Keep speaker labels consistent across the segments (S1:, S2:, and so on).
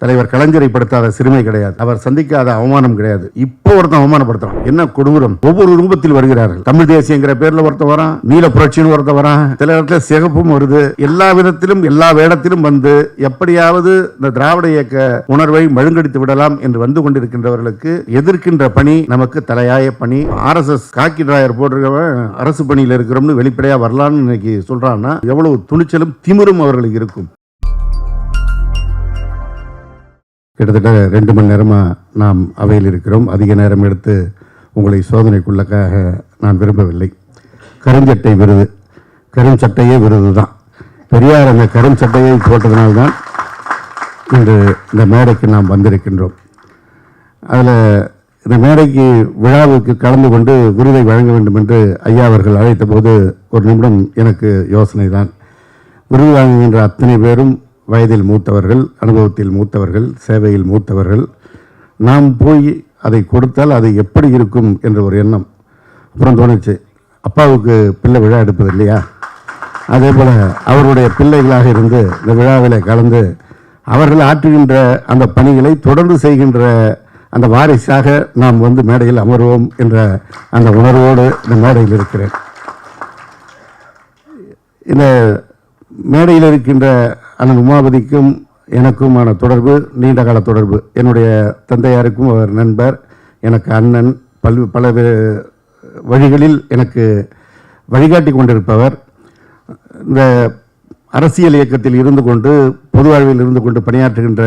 S1: தலைவர் கலைஞரை படுத்தாத சிறுமை கிடையாது, அவர் சந்திக்காத அவமானம் கிடையாது. இப்போ ஒருத்தன் அவமானப்படுத்துறான், என்ன கொடூரம்! ஒவ்வொரு ரூபத்தில் வருகிறார்கள். தமிழ் தேசியங்கிற பேர்ல ஒருத்த வரான், நீல புரட்சின்னு ஒருத்த வரான், சில இடத்துல சிகப்பும் வருது. எல்லா விதத்திலும் எல்லா வேடத்திலும் வந்து எப்படியாவது இந்த திராவிட இயக்க உணர்வை மழுங்கடித்து விடலாம் என்று வந்து கொண்டிருக்கின்றவர்களுக்கு எதிர்க்கின்ற பணி நமக்கு தலையாய பணி. RSS காக்கி டிராயர் போட்டிருக்கவன் அரசு பணியில் இருக்கிறோம்னு வெளிப்படையா வரலான்னு இன்னைக்கு சொல்றான்னா எவ்வளவு துணிச்சலும் திமிரும் அவர்களுக்கு இருக்கும். கிட்டத்தட்ட 2 மணி நேரமாக நாம் அவையில் இருக்கிறோம். அதிக நேரம் எடுத்து உங்களை சோதனைக்குள்ளக்காக நான் விரும்பவில்லை. கருஞ்சட்டை விருது, கருஞ்சட்டையே விருது தான். பெரியார் அந்த கருஞ்சட்டையை போட்டதனால்தான் இன்று இந்த மேடைக்கு நாம் வந்திருக்கின்றோம். அதில் இந்த மேடைக்கு விழாவுக்கு கலந்து கொண்டு விருதை வழங்க வேண்டும் என்று ஐயா அவர்கள் அழைத்த போது ஒரு நிமிடம் எனக்கு யோசனை தான். விருது வாங்குகின்ற அத்தனை பேரும் வயதில் மூத்தவர்கள், அனுபவத்தில் மூத்தவர்கள், சேவையில் மூத்தவர்கள். நாம் போய் அதை கொடுத்தால் அது எப்படி இருக்கும் என்ற ஒரு எண்ணம். அப்புறம் தோணுச்சு, அப்பாவுக்கு பிள்ளை விழா எடுப்பது இல்லையா, அதே போல் அவருடைய பிள்ளைகளாக இருந்து இந்த விழாவில் கலந்து அவர்கள் ஆற்றுகின்ற அந்த பணிகளை தொடர்ந்து செய்கின்ற அந்த வாரிசாக நாம் வந்து மேடையில் அமர்வோம் என்ற அந்த உணர்வோடு இந்த மேடையில் இருக்கிறேன். இந்த மேடையில் இருக்கின்ற அண்ணன் உமாபதிக்கும் எனக்குமான தொடர்பு நீண்ட கால தொடர்பு. என்னுடைய தந்தையாருக்கும் அவர் நண்பர், எனக்கு அண்ணன், பல வழிகளில் எனக்கு வழிகாட்டி கொண்டிருப்பவர். இந்த அரசியல் இயக்கத்தில் இருந்து கொண்டு பொது வாழ்வில் இருந்து கொண்டு பணியாற்றுகின்ற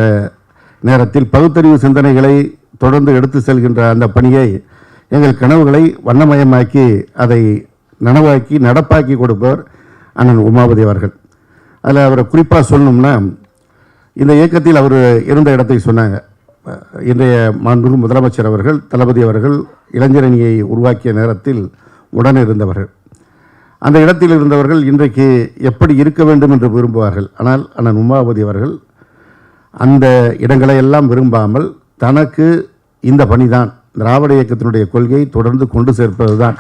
S1: நேரத்தில் பகுத்தறிவு சிந்தனைகளை தொடர்ந்து எடுத்து செல்கின்ற அந்த பணியை, எங்கள் கனவுகளை வண்ணமயமாக்கி அதை நனவாக்கி நடப்பாக்கி கொடுப்பவர் அண்ணன் உமாபதி அவர்கள். அதில் அவரை குறிப்பாக சொல்லணும்னா, இந்த இயக்கத்தில் அவர் இருந்த இடத்தை சொன்னாங்க. இன்றைய மாண்புமிகு முதலமைச்சர் அவர்கள், தளபதி அவர்கள் இளைஞரணியை உருவாக்கிய நேரத்தில் உடனே இருந்தவர்கள். அந்த இடத்தில் இருந்தவர்கள் இன்றைக்கு எப்படி இருக்க வேண்டும் என்று விரும்புவார்கள். ஆனால் அண்ணன் உமாபதி அவர்கள் அந்த இடங்களை எல்லாம் விரும்பாமல் தனக்கு இந்த பணிதான், திராவிட இயக்கத்தினுடைய கொள்கையை தொடர்ந்து கொண்டு சேர்ப்பது தான்.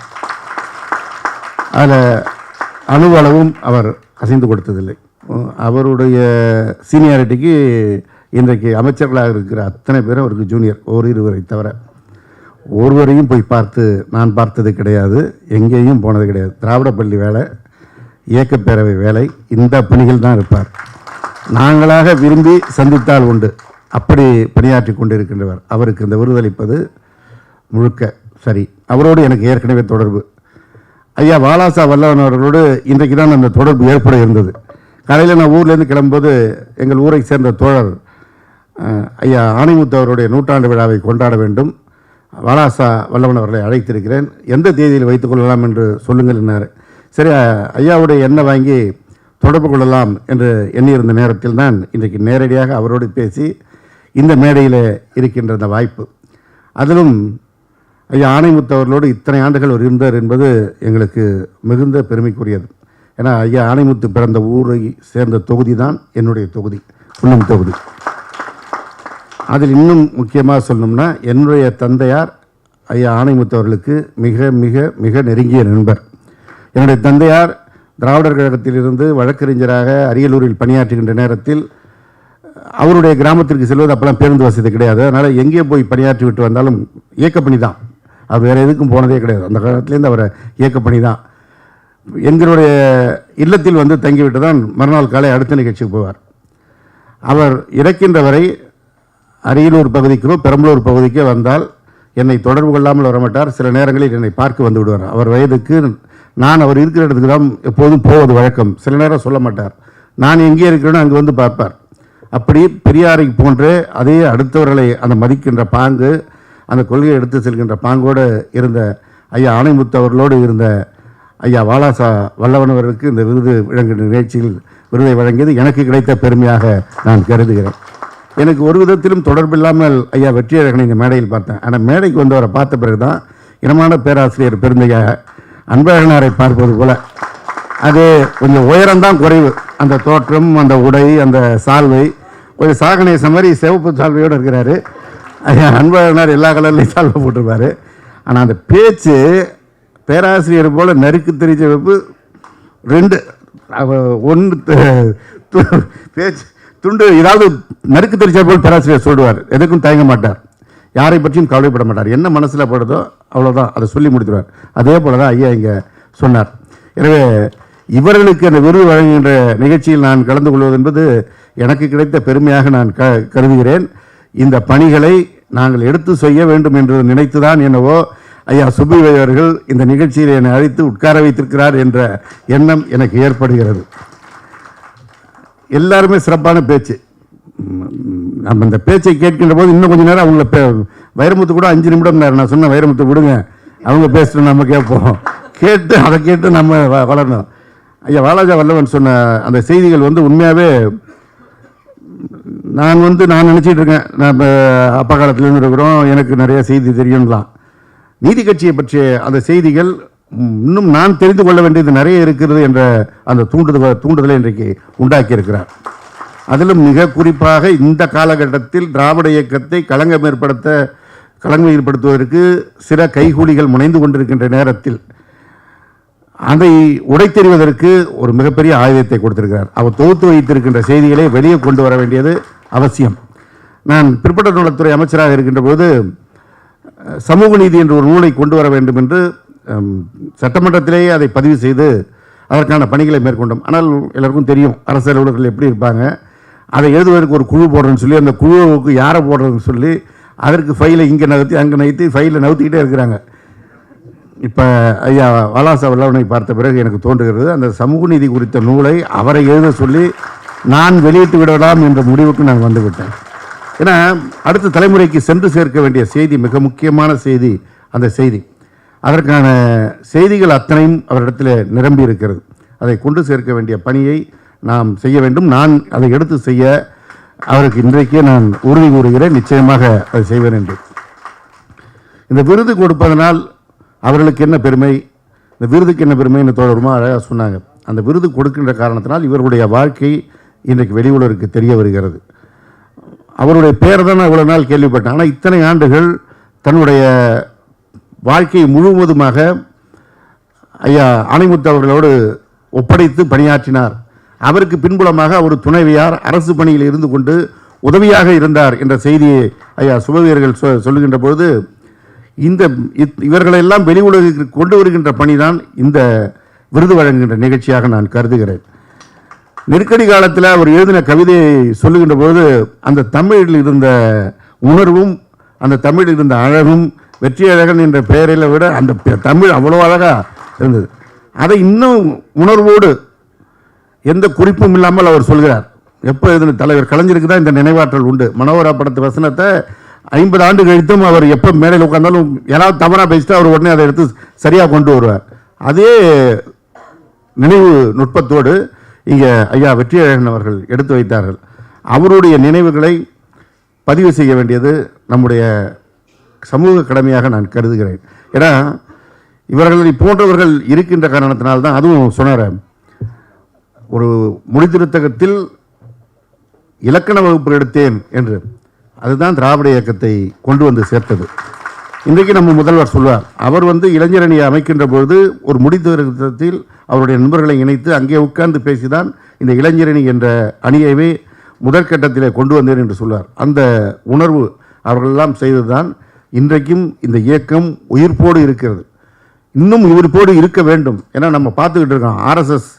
S1: அதில் அணுவளவும் அவர் அசைந்து கொடுத்ததில்லை. அவருடைய சீனியாரிட்டிக்கு இன்றைக்கு அமைச்சர்களாக இருக்கிற அத்தனை பேரும் அவருக்கு ஜூனியர், இருவரை தவிர. ஒருவரையும் போய் பார்த்து நான் பார்த்தது கிடையாது, எங்கேயும் போனது கிடையாது. திராவிட பள்ளி வேலை, இயக்கப்பேரவை வேலை, இந்த பணிகள் தான் இருப்பார். நாங்களாக விரும்பி சந்தித்தால் உண்டு, அப்படி பணியாற்றி கொண்டிருக்கின்றவர். அவருக்கு இந்த விருதளிப்பது முழுக்க சரி. அவரோடு எனக்கு ஏற்கனவே தொடர்பு. ஐயா வாலாசா வல்லவன் அவர்களோடு இன்றைக்கு தான் அந்த தொடர்பு ஏற்பட இருந்தது. காலையில் நான் ஊர்லேருந்து கிளம்பும்போது எங்கள் ஊரை சேர்ந்த தோழர் ஐயா ஆணைமுத்து அவருடைய 100ஆண்டு விழாவை கொண்டாட வேண்டும், வாலாசா வல்லவன் அவர்களை அழைத்திருக்கிறேன், எந்த தேதியில் வைத்துக் கொள்ளலாம் என்று சொல்லுங்கள் என்னார். சரி, ஐயாவுடைய எண்ணெய் வாங்கி தொடர்பு கொள்ளலாம் என்று எண்ணியிருந்த நேரத்தில் தான் இன்றைக்கு நேரடியாக அவரோடு பேசி இந்த மேடையில் இருக்கின்ற அந்த வாய்ப்பு. அதிலும் ஐயா ஆணைமுத்து அவர்களோடு இத்தனை ஆண்டுகள் அவர் இருந்தார் என்பது எங்களுக்கு மிகுந்த பெருமைக்குரியது. ஏன்னா ஐயா ஆணைமுத்து பிறந்த ஊரை சேர்ந்த தொகுதி தான் என்னுடைய தொகுதி, குன்னம் தொகுதி. அதில் இன்னும் முக்கியமாக சொல்லணும்னா, என்னுடைய தந்தையார் ஐயா ஆணைமுத்து அவர்களுக்கு மிக மிக மிக நெருங்கிய நண்பர். என்னுடைய தந்தையார் திராவிடர் கழகத்திலிருந்து வழக்கறிஞராக அரியலூரில் பணியாற்றுகின்ற நேரத்தில் அவருடைய கிராமத்திற்கு செல்வது அப்போல்லாம் பேருந்து வசதி கிடையாது. அதனால் எங்கே போய் பணியாற்றி விட்டு வந்தாலும் இயக்கப்பணி தான், அவர் வேறு எதுக்கும் போனதே கிடையாது. அந்த காலத்துலேருந்து அவரை இயக்கப்பணி தான். எங்களுடைய இல்லத்தில் வந்து தங்கிவிட்டு தான் மறுநாள் காலை அடுத்த நிகழ்ச்சிக்கு போவார். அவர் இறக்கின்ற வரை அரியலூர் பகுதிக்கோ பெரம்பலூர் பகுதிக்கோ வந்தால் என்னை தொடர்பு கொள்ளாமல் வரமாட்டார். சில நேரங்களில் என்னை பார்க்க வந்து விடுவார். அவர் வயதுக்கு நான் அவர் இருக்கிற இடத்துக்கு தான் எப்போதும் போவது வழக்கம். சில நேரம் சொல்ல மாட்டார், நான் எங்கே இருக்கிறேனோ அங்கே வந்து பார்ப்பார். அப்படி பெரியாரை போன்றே அதே அடுத்தவர்களை அந்த மதிக்கின்ற பாங்கு, அந்த கொள்கையை எடுத்து செல்கின்ற பாங்கோடு இருந்த ஐயா ஆணைமுத்து அவர்களோடு இருந்த ஐயா வாலாசா வல்லவன் அவர்களுக்கு இந்த விருது வழங்குகின்ற நிகழ்ச்சியில் விருதை வழங்கியது எனக்கு கிடைத்த பெருமையாக நான் கருதுகிறேன். எனக்கு ஒரு விதத்திலும் தொடர்பில்லாமல் ஐயா வெற்றியழகனை இந்த மேடையில் பார்த்தேன். ஆனால் மேடைக்கு வந்தவரை பார்த்த பிறகு தான் இனமான பேராசிரியர் பெருந்தையாக அன்பழகனாரை பார்ப்பது போல, அது கொஞ்சம் உயரம்தான் குறைவு. அந்த தோற்றம், அந்த உடை, அந்த சால்வை கொஞ்சம் சாகனேச மாதிரி சிவப்பு சால்வையோடு இருக்கிறாரு. ஐயா அன்பழகனார் எல்லா கலர்லையும் சால்வை போட்டிருப்பார். ஆனால் அந்த பேச்சு பேராசிரியர் போல் நறுக்கு தெரிஞ்ச வைப்பு 2 ஒன்று பேச்சு துண்டு ஏதாவது நறுக்கு தெரிச்சா போல் பேராசிரியர் சொல்லுவார், எதுக்கும் தயங்க மாட்டார், யாரை பற்றியும் கவலைப்பட மாட்டார், என்ன மனசில் படுதோ அவ்வளோதான் அதை சொல்லி முடித்துடுவார். அதே போல தான் ஐயா இங்கே சொன்னார். எனவே இவர்களுக்கு அந்த விருது வழங்குகின்ற நிகழ்ச்சியில் நான் கலந்து கொள்வது என்பது எனக்கு கிடைத்த பெருமையாக நான் கருதுகிறேன். இந்த பணிகளை நாங்கள் எடுத்து செய்ய வேண்டும் என்று நினைத்துதான் என்னவோ ஐயா சுப்பையா அவர்கள் இந்த நிகழ்ச்சியில் என்னை அழைத்து உட்கார வைத்திருக்கிறார் என்ற எண்ணம் எனக்கு ஏற்படுகிறது. எல்லாருமே சிறப்பான பேச்சு. நம்ம இந்த பேச்சை கேட்கின்ற போது இன்னும் கொஞ்சம் நேரம் அவங்கள வைரமுத்து கூட 5 நிமிடம் நான் சொன்ன வைரமுத்து விடுங்க, அவங்க பேசுகிற நம்ம கேட்போம், கேட்டு அதை கேட்டு நம்ம வளரணும். ஐயா வாலாஜா வல்லவன் சொன்ன அந்த செய்திகள் உண்மையாகவே நான் நினச்சிட்டு இருக்கேன், நம்ம அப்பா காலத்துலேருந்து இருக்கிறோம், எனக்கு நிறைய செய்தி தெரியும்லாம். நீதி கட்சியை பற்றிய அந்த செய்திகள் இன்னும் நான் தெரிந்து கொள்ள வேண்டியது நிறைய இருக்கிறது என்ற அந்த தூண்டுதலை இன்றைக்கு உண்டாக்கி இருக்கிறார். அதிலும் மிக குறிப்பாக இந்த காலகட்டத்தில் திராவிட இயக்கத்தை களங்கம் ஏற்படுத்துவதற்கு சில கைகூலிகள் முனைந்து கொண்டிருக்கின்ற நேரத்தில் அதை உடைத்தெறிவதற்கு ஒரு மிகப்பெரிய ஆயுதத்தை கொடுத்திருக்கிறார். அவர் தொகுத்து வைத்திருக்கின்ற செய்திகளை வெளியே கொண்டு வர வேண்டியது அவசியம். நான் பிற்பட்ட நலத்துறை அமைச்சராக இருக்கின்ற போது சமூக நீதி என்ற ஒரு நூலை கொண்டு வர வேண்டும் என்று சட்டமன்றத்திலேயே அதை பதிவு செய்து அதற்கான பணிகளை மேற்கொண்டோம். ஆனால் எல்லாருக்கும் தெரியும் அரசு அலுவலர்கள் எப்படி இருப்பாங்க, அதை எழுதுவதற்கு ஒரு குழு போடுறேன்னு சொல்லி அந்த குழுவுக்கு யாரை போடுறதுன்னு சொல்லி அதற்கு ஃபைலை இங்கே நகர்த்தி அங்கே நகர்த்தி ஃபைலை நகர்த்திக்கிட்டே இருக்கிறாங்க. இப்போ ஐயா வாலாசா வல்லவனை பார்த்த பிறகு எனக்கு தோன்றுகிறது, அந்த சமூக நீதி குறித்த நூலை அவரை எழுத சொல்லி நான் வெளியிட்டு விடலாம் என்ற முடிவுக்கு நான் வந்துவிட்டேன். ஏன்னா அடுத்த தலைமுறைக்கு சென்று சேர்க்க வேண்டிய செய்தி மிக முக்கியமான செய்தி. அந்த செய்தி அதற்கான செய்திகள் அத்தனையும் அவரிடத்தில் நிரம்பி இருக்கிறது. அதை கொண்டு சேர்க்க வேண்டிய பணியை நாம் செய்ய வேண்டும். நான் அதை எடுத்து செய்ய அவருக்கு இன்றைக்கே நான் உறுதி கூறுகிறேன், நிச்சயமாக அதை செய்வேன் என்று. இந்த விருது கொடுப்பதனால் அவர்களுக்கு என்ன பெருமை, இந்த விருதுக்கு என்ன பெருமைன்னு தொடருமா அழகாக சொன்னாங்க. அந்த விருது கொடுக்கின்ற காரணத்தினால் இவர்களுடைய வாழ்க்கை இன்றைக்கு வெளி உலகிற்கு தெரிய வருகிறது. அவருடைய பேரை தான் இவ்வளோ நாள் கேள்விப்பட்டேன். ஆனால் இத்தனை ஆண்டுகள் தன்னுடைய வாழ்க்கையை முழுவதுமாக ஐயா ஆணைமுத்து அவர்களோடு ஒப்படைத்து பணியாற்றினார். அவருக்கு பின்புலமாக அவர் துணைவியார் அரசு பணியில் இருந்து கொண்டு உதவியாக இருந்தார் என்ற செய்தியை ஐயா சுபவீரர்கள் சொல்லுகின்ற பொழுது இவர்களெல்லாம் வெளி உலகிற்கு கொண்டு வருகின்ற பணிதான் இந்த விருது வழங்குகின்ற நிகழ்ச்சியாக நான் கருதுகிறேன். நெருக்கடி காலத்தில் அவர் எழுதின கவிதையை சொல்லுகின்ற போது அந்த தமிழில் இருந்த உணர்வும் அந்த தமிழில் இருந்த அழகும் வெற்றியழகன் என்ற பெயரில் விட அந்த தமிழ் அவ்வளோ அழகாக இருந்தது. அதை இன்னும் உணர்வோடு எந்த குறிப்பும் இல்லாமல் அவர் சொல்கிறார். எப்போ எழுதின தலைவர் கலைஞருக்கு தான் இந்த நினைவாற்றல் உண்டு. மனோகரா படத்து வசனத்தை 50 ஆண்டு கழித்தும் அவர் எப்போ மேடையில் உட்கார்ந்தாலும் யாராவது தவறாக பேசிட்டு அவர் உடனே அதை எடுத்து சரியாக கொண்டு வருவார். அதே நினைவு நுட்பத்தோடு இங்கே ஐயா வெற்றியழகன் அவர்கள் எடுத்து வைத்தார்கள். அவருடைய நினைவுகளை பதிவு செய்ய வேண்டியது நம்முடைய சமூக கடமையாக நான் கருதுகிறேன். ஏன்னா இவர்களை போன்றவர்கள் இருக்கின்ற காரணத்தினால்தான், அதுவும் சொன்னார், ஒரு மொழித்திருத்தகத்தில் இலக்கண வகுப்பு எடுத்தேன் என்று, அதுதான் திராவிட இயக்கத்தை கொண்டு வந்து சேர்த்தது. இன்றைக்கு நம்ம முதல்வர் சொல்வார், அவர் இளைஞரணியை அமைக்கின்ற பொழுது ஒரு முடித்திருத்தத்தில் அவருடைய நண்பர்களை இணைத்து அங்கே உட்கார்ந்து பேசிதான் இந்த இளைஞரணி என்ற அணியவே முதற்கட்டத்திலே கொண்டு வந்தேன் என்று சொல்வார். அந்த உணர்வு அவர்களெல்லாம் செய்ததுதான் இன்றைக்கும் இந்த இயக்கம் உயிர்ப்போடு இருக்கிறது. இன்னும் உயிர்ப்போடு இருக்க வேண்டும். ஏன்னா நம்ம பார்த்துக்கிட்டு இருக்கோம், ஆர்எஸ்எஸ்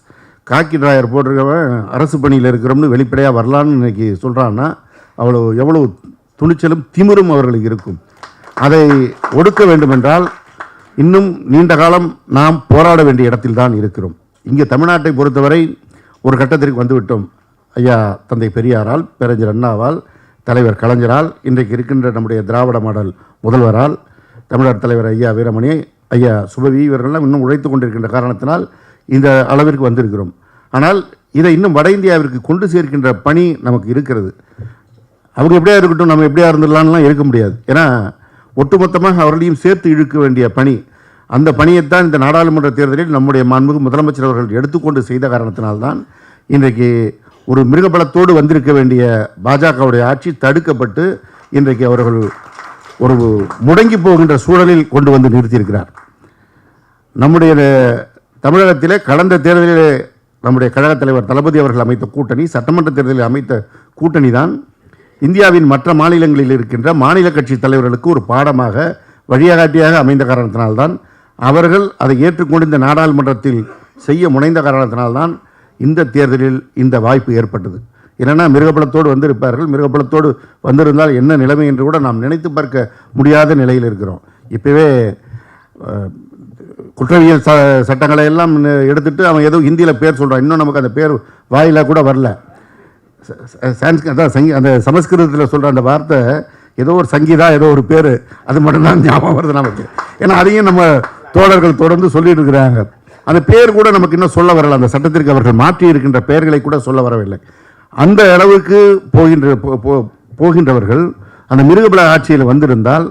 S1: காக்கி டிராயர் போட்டிருக்கவன் அரசு பணியில் இருக்கிறோம்னு வெளிப்படையாக வரலான்னு இன்னைக்கு சொல்கிறான்னா எவ்வளவு துணிச்சலும் திமிரும் அவர்களுக்கு இருக்கும். அதை ஒடுக்க வேண்டுமென்றால் இன்னும் நீண்ட காலம் நாம் போராட வேண்டிய இடத்தில் தான் இருக்கிறோம். இங்கே தமிழ்நாட்டை பொறுத்தவரை ஒரு கட்டத்திற்கு வந்துவிட்டோம். ஐயா தந்தை பெரியாரால், பேரறிஞர் அண்ணாவால், தலைவர் கலைஞரால், இன்றைக்கு இருக்கின்ற நம்முடைய திராவிட மாடல் முதல்வரால், தமிழர் தலைவர் ஐயா வீரமணி, ஐயா சுபவி இவர்கள்லாம் இன்னும் உழைத்து கொண்டிருக்கின்ற காரணத்தினால் இந்த அளவிற்கு வந்திருக்கிறோம். ஆனால் இதை இன்னும் வட இந்தியாவிற்கு கொண்டு சேர்க்கின்ற பணி நமக்கு இருக்கிறது. அவங்க எப்படியா இருக்கட்டும், நம்ம எப்படியா இருந்துடலாம்லாம் இருக்க முடியாது. ஏன்னா ஒட்டுமொத்தமாக அவர்களையும் சேர்த்து இழுக்க வேண்டிய பணி, அந்த பணியைத்தான் இந்த நாடாளுமன்ற தேர்தலில் நம்முடைய மாண்புமிகு முதலமைச்சர் அவர்கள் எடுத்துக்கொண்டு செய்த காரணத்தினால்தான் இன்றைக்கு ஒரு மிருகபலத்தோடு வந்திருக்க வேண்டிய பாஜகவுடைய ஆட்சி தடுக்கப்பட்டு இன்றைக்கு அவர்கள் ஒரு முடங்கி போகின்ற சூழலில் கொண்டு வந்து நிறுத்தியிருக்கிறார். நம்முடைய தமிழகத்திலே கடந்த தேர்தலிலே நம்முடைய கழகத் தலைவர் தளபதி அவர்கள் அமைத்த கூட்டணி, சட்டமன்ற தேர்தலில் அமைத்த கூட்டணி தான் இந்தியாவின் மற்ற மாநிலங்களில் இருக்கின்ற மாநில கட்சி தலைவர்களுக்கு ஒரு பாடமாக வழிகாட்டியாக அமைந்த காரணத்தினால்தான் அவர்கள் அதை ஏற்றுக்கொண்டு இந்த நாடாளுமன்றத்தில் செய்ய முனைந்த காரணத்தினால்தான் இந்த தேர்தலில் இந்த வாய்ப்பு ஏற்பட்டது. இல்லைன்னா மிருகபலத்தோடு வந்திருப்பார்கள். மிருகபலத்தோடு வந்திருந்தால் என்ன நிலைமை என்று கூட நாம் நினைத்து பார்க்க முடியாத நிலையில் இருக்கிறோம். இப்போவே குற்றவியல் சட்டங்களை எல்லாம் எடுத்துட்டு அவன் ஏதோ ஹிந்தியில் பேர் சொல்கிறான். இன்னும் நமக்கு அந்த பேர் வாயிலாக கூட வரல. அந்த சமஸ்கிருதத்தில் சொல்கிற அந்த வார்த்தை ஏதோ ஒரு சங்கீதா, ஏதோ ஒரு பேர், அது மட்டும்தான் ஞாபகம் வருது நமக்கு. ஏன்னா அதையும் நம்ம தோழர்கள் தொடர்ந்து சொல்லிட்டு இருக்கிறாங்க. அந்த பேர் கூட நமக்கு இன்னும் சொல்ல வரல. அந்த சட்டத்திற்கு அவர்கள் மாற்றி இருக்கின்ற பெயர்களை கூட சொல்ல வரவில்லை. அந்த அளவுக்கு போகின்றவர்கள் அந்த மிருகபல ஆட்சியில் வந்திருந்தால்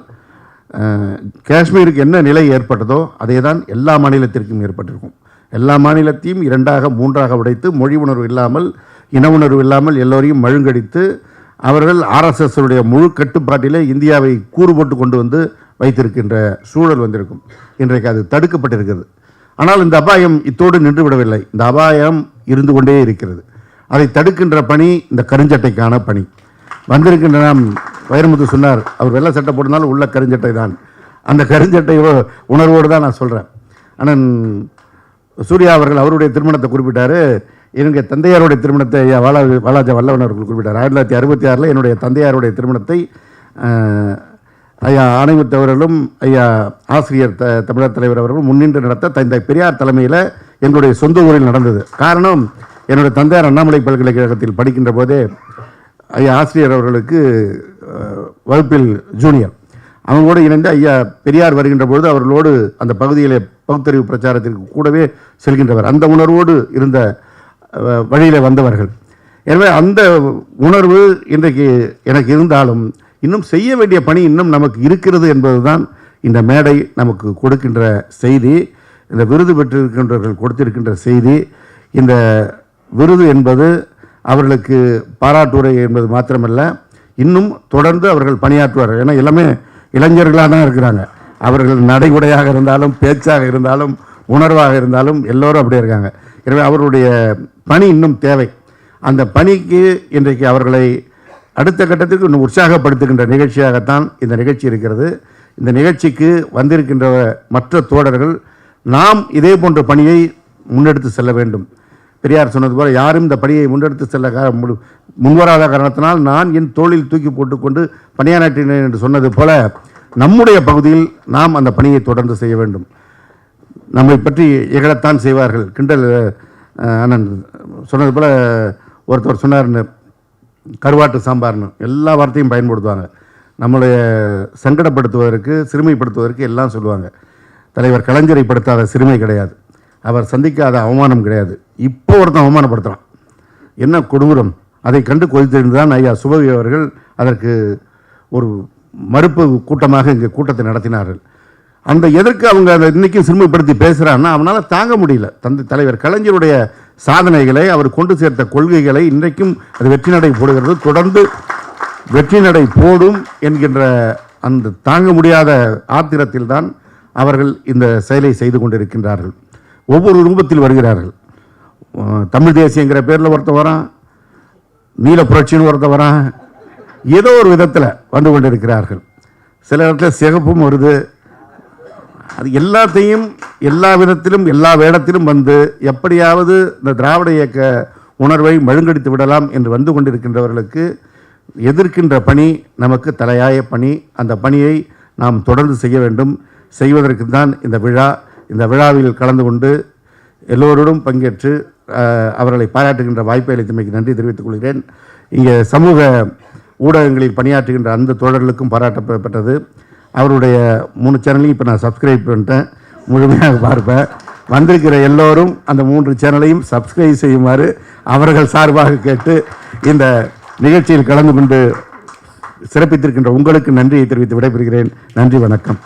S1: காஷ்மீருக்கு என்ன நிலை ஏற்பட்டதோ அதே தான் எல்லா மாநிலத்திற்கும் ஏற்பட்டிருக்கும். எல்லா மாநிலத்தையும் 2ஆக 3ஆக உடைத்து மொழி உணர்வு இல்லாமல், இன உணர்வு இல்லாமல் எல்லோரையும் மழுங்கடித்து அவர்கள் RSS உடைய முழு கட்டுப்பாட்டிலே இந்தியாவை கூறு போட்டு கொண்டு வந்து வைத்திருக்கின்ற சூழல் வந்திருக்கும். இன்றைக்கு அது தடுக்கப்பட்டிருக்கிறது. ஆனால் இந்த அபாயம் இத்தோடு நின்று விடவில்லை. இந்த அபாயம் இருந்து கொண்டே இருக்கிறது. அதை தடுக்கின்ற பணி இந்த கருஞ்சட்டைக்கான பணி. வந்திருக்கின்ற நாம் வைரமுத்து சொன்னார், அவர் வெள்ளை சட்டை போட்டிருந்தாலும் உள்ள கருஞ்சட்டை தான். அந்த கருஞ்சட்டை உணர்வோடு தான் நான் சொல்கிறேன். ஆனால் சூர்யா அவர்கள் அவருடைய திருமணத்தை குறிப்பிட்டார். என்னுடைய தந்தையாருடைய திருமணத்தை ஐயா வாலாஜா வல்லவன் அவர்கள் குறிப்பிட்டார். 1966 என்னுடைய தந்தையாருடைய திருமணத்தை ஐயா ஆணைமுத்து அவர்களும் ஐயா ஆசிரியர் தமிழர் தலைவர் அவர்களும் முன்னின்று நடத்த தந்தை பெரியார் தலைமையில் எங்களுடைய சொந்த ஊரில் நடந்தது. காரணம், என்னுடைய தந்தையார் அண்ணாமலை பல்கலைக்கழகத்தில் படிக்கின்ற போதே ஐயா ஆசிரியர் அவர்களுக்கு வகுப்பில் ஜூனியர், அவங்களோடு இணைந்து ஐயா பெரியார் வருகின்ற பொழுது அவர்களோடு அந்த பகுதியிலே பகுத்தறிவு பிரச்சாரத்திற்கு கூடவே செல்கின்றவர். அந்த உணர்வோடு இருந்த வழியில் வந்தவர்கள். எனவே அந்த உணர்வு இன்றைக்கு எனக்கு இருந்தாலும் இன்னும் செய்ய வேண்டிய பணி இன்னும் நமக்கு இருக்கிறது என்பதுதான் இந்த மேடை நமக்கு கொடுக்கின்ற செய்தி. இந்த விருது பெற்றிருக்கின்றவர்கள் கொடுத்திருக்கின்ற செய்தி. இந்த விருது என்பது அவர்களுக்கு பாராட்டுரை என்பது மாத்திரமல்ல, இன்னும் தொடர்ந்து அவர்கள் பணியாற்றுவார்கள். ஏன்னா எல்லாமே இளைஞர்களாக தான் இருக்கிறாங்க. அவர்கள் நடைமுறையாக இருந்தாலும், பேச்சாக இருந்தாலும், உணர்வாக இருந்தாலும் எல்லோரும் அப்படியே இருக்காங்க. எனவே அவருடைய பணி இன்னும் தேவை. அந்த பணிக்கு இன்றைக்கு அவர்களை அடுத்த கட்டத்திற்கு இன்னும் உற்சாகப்படுத்துகின்ற நிகழ்ச்சியாகத்தான் இந்த நிகழ்ச்சி இருக்கிறது. இந்த நிகழ்ச்சிக்கு வந்திருக்கின்ற மற்ற தோழர்கள் நாம் இதே போன்ற பணியை முன்னெடுத்து செல்ல வேண்டும். பெரியார் சொன்னது போல யாரும் இந்த பணியை முன்னெடுத்து செல்ல முன்வராத காரணத்தினால் நான் என் தோளில் தூக்கி போட்டுக்கொண்டு பணியாற்றினேன் என்று சொன்னது போல நம்முடைய பகுதியில் நாம் அந்த பணியை தொடர்ந்து செய்ய வேண்டும். நம்மை பற்றி இகழத்தான் செய்வார்கள். கிண்டல் அண்ணன் சொன்னது போல் ஒருத்தர் சொன்னார்னு, கருவாட்டு சாம்பார்னு எல்லா வார்த்தையும் பயன்படுத்துவாங்க. நம்மளுடைய சங்கடப்படுத்துவதற்கு, சிறுமைப்படுத்துவதற்கு எல்லாம் சொல்லுவாங்க. தலைவர் கலைஞரை படுத்தாத சிறுமை கிடையாது, அவர் சந்திக்காத அவமானம் கிடையாது. இப்போ ஒருத்தன் அவமானப்படுத்துகிறான், என்ன கொடூரம்! அதை கண்டு கொதித்திருந்து தான் ஐயா சுபவி அவர்கள் அதற்கு ஒரு மறுப்பு கூட்டமாக இங்கே கூட்டத்தை நடத்தினார்கள். அந்த எதற்கு அவங்க அதை இன்றைக்கும் சிறுமைப்படுத்தி பேசுகிறான்னா அவனால் தாங்க முடியல. தலைவர் கலைஞருடைய சாதனைகளை, அவர் கொண்டு சேர்த்த கொள்கைகளை இன்றைக்கும் அது வெற்றி நடை போடுகிறது, தொடர்ந்து வெற்றி நடை போடும் என்கின்ற அந்த தாங்க முடியாத ஆத்திரத்தில் தான் அவர்கள் இந்த செயலை செய்து கொண்டிருக்கின்றார்கள். ஒவ்வொரு ரூபத்தில் வருகிறார்கள். தமிழ் தேசியங்கிற பேரில் ஒருத்த வரான், நீல புரட்சின்னு ஒருத்த வரான், ஏதோ ஒரு விதத்தில் வந்து கொண்டிருக்கிறார்கள். சில இடத்துல சிகப்பும் வருது. அது எல்லாத்தையும் எல்லா விதத்திலும் எல்லா வேடத்திலும் வந்து எப்படியாவது இந்த திராவிட இயக்க உணர்வை மழுங்கடித்து விடலாம் என்று வந்து கொண்டிருக்கின்றவர்களுக்கு எதிர்க்கின்ற பணி நமக்கு தலையாய பணி. அந்த பணியை நாம் தொடர்ந்து செய்ய வேண்டும். செய்வதற்கு தான் இந்த விழா. இந்த விழாவில் கலந்து கொண்டு எல்லோரோடும் பங்கேற்று அவர்களை பாராட்டுகின்ற வாய்ப்பை அளித்தமைக்கு நன்றி தெரிவித்துக் கொள்கிறேன். இங்கே சமூக ஊடகங்களில் பணியாற்றுகின்ற அந்த தோழர்களுக்கும் பாராட்டப்பட்டது. அவருடைய 3 சேனலையும் இப்போ நான் சப்ஸ்கிரைப் பண்ணிட்டேன், முழுமையாக பார்ப்பேன். வந்திருக்கிற எல்லோரும் அந்த 3 சேனலையும் சப்ஸ்கிரைப் செய்யுமாறு அவர்கள் சார்பாக கேட்டு இந்த நிகழ்ச்சியில் கலந்து கொண்டு சிறப்பித்திருக்கின்ற உங்களுக்கு நன்றியை தெரிவித்து விடைபெறுகிறேன். நன்றி, வணக்கம்.